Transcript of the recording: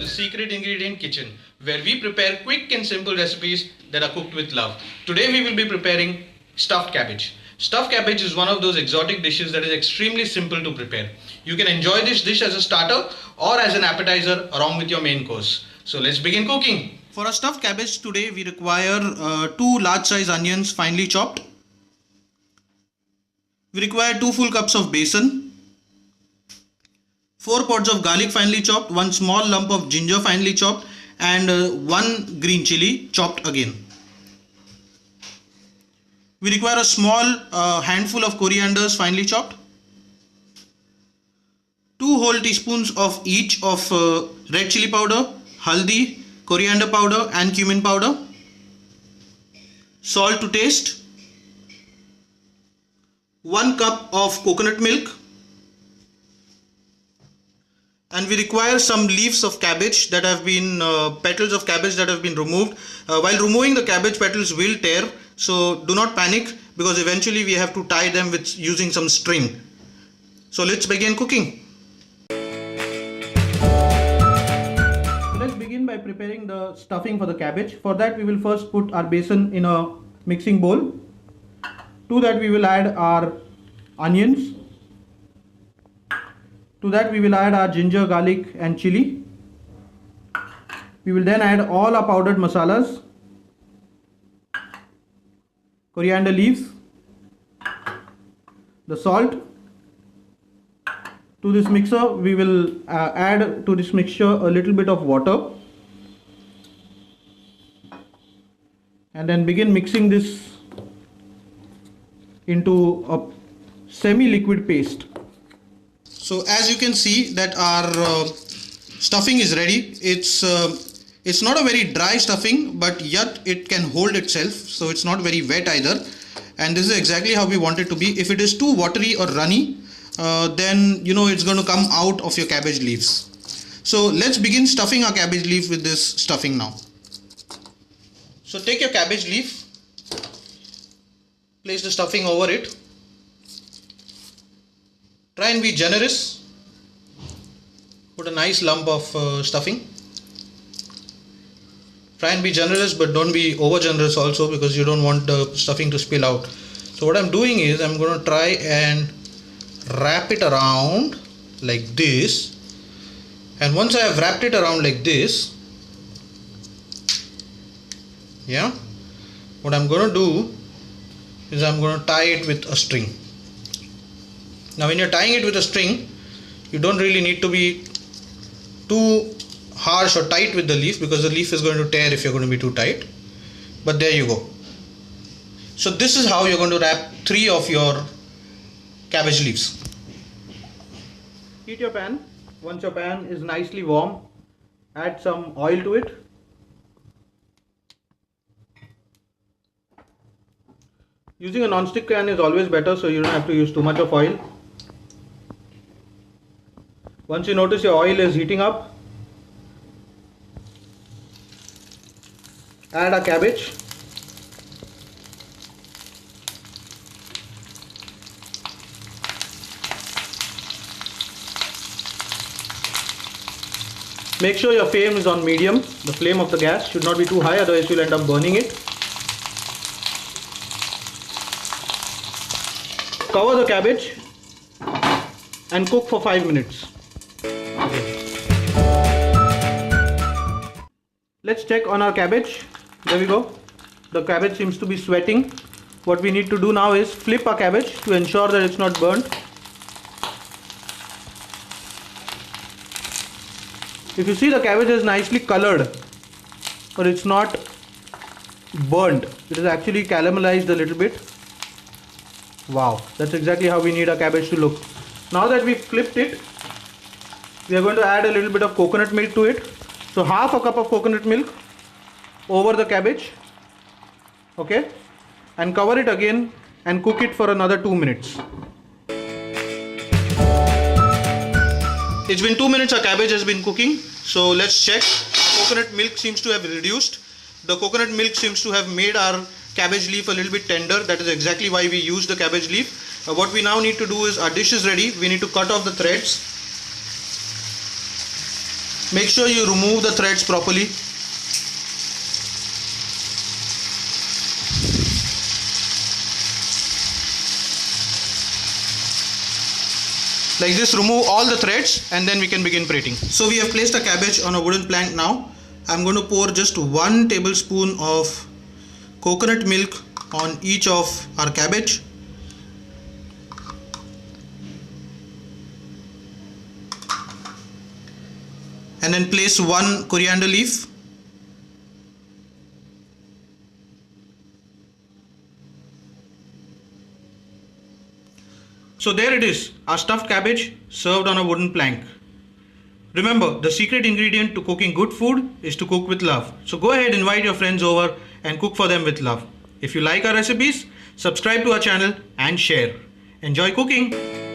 the Secret Ingredient Kitchen, where we prepare quick and simple recipes that are cooked with love. Today we will be preparing stuffed cabbage. Stuffed cabbage is one of those exotic dishes that is extremely simple to prepare. You can enjoy this dish as a starter or as an appetizer along with your main course. So let's begin cooking. For a stuffed cabbage today we require 2 large size onions finely chopped. We require 2 full cups of besan, 4 pods of garlic finely chopped, 1 small lump of ginger finely chopped, and 1 green chili chopped again. We require a small handful of corianders finely chopped, 2 whole teaspoons of each of red chili powder, haldi, coriander powder and cumin powder, salt to taste, 1 cup of coconut milk, and we require some leaves of cabbage that have been petals of cabbage that have been removed. While removing, the cabbage petals will tear, so do not panic, because eventually we have to tie them with using some string. So let's begin cooking. Let's begin by preparing the stuffing for the cabbage. For that we will first put our besan in a mixing bowl. To that we will add our onions. To that we will add our ginger, garlic and chili. We will then add all our powdered masalas, coriander leaves, the salt. To this mixer we will add to this mixture a little bit of water and then begin mixing this into a semi-liquid paste. So as you can see that our stuffing is ready. It's not a very dry stuffing, but yet it can hold itself, so it's not very wet either, and this is exactly how we want it to be. If it is too watery or runny, then you know it's going to come out of your cabbage leaves. So let's begin stuffing our cabbage leaf with this stuffing now. So take your cabbage leaf, place the stuffing over it. Try and be generous. Put a nice lump of stuffing. Try and be generous, but don't be over generous also, because you don't want the stuffing to spill out. So what I'm doing is I'm going to try and wrap it around like this, and once I have wrapped it around like this, yeah, what I'm going to do is I'm going to tie it with a string. Now when you're tying it with a string, you don't really need to be too harsh or tight with the leaf, because the leaf is going to tear if you're going to be too tight. But there you go. So this is how you're going to wrap 3 of your cabbage leaves. Heat your pan. Once your pan is nicely warm, add some oil to it. Using a non-stick pan is always better, so you don't have to use too much of oil. Once you notice your oil is heating up, add a cabbage. Make sure your flame is on medium. The flame of the gas should not be too high, otherwise you'll end up burning it. Cover the cabbage and cook for 5 minutes. Let's check on our cabbage. There we go. The cabbage seems to be sweating. What we need to do now is flip our cabbage to ensure that it's not burnt. If you see, the cabbage is nicely colored, but it's not burnt. It is actually caramelized a little bit. Wow, that's exactly how we need our cabbage to look. Now that we've flipped it, we are going to add a little bit of coconut milk to it. So half a cup of coconut milk over the cabbage, okay, and cover it again and cook it for another 2 minutes. It's been 2 minutes, our cabbage has been cooking. So let's check. Coconut milk seems to have reduced. The coconut milk seems to have made our cabbage leaf a little bit tender. That is exactly why we use the cabbage leaf. What we now need to do is, our dish is ready. We need to cut off the threads. Make sure you remove the threads properly. Like this, remove all the threads and then we can begin plating. So we have placed a cabbage on a wooden plank now. I'm going to pour just 1 tablespoon of coconut milk on each of our cabbage. And then place 1 coriander leaf. So there it is, our stuffed cabbage served on a wooden plank. Remember, the secret ingredient to cooking good food is to cook with love. So go ahead, invite your friends over and cook for them with love. If you like our recipes, subscribe to our channel and share. Enjoy cooking!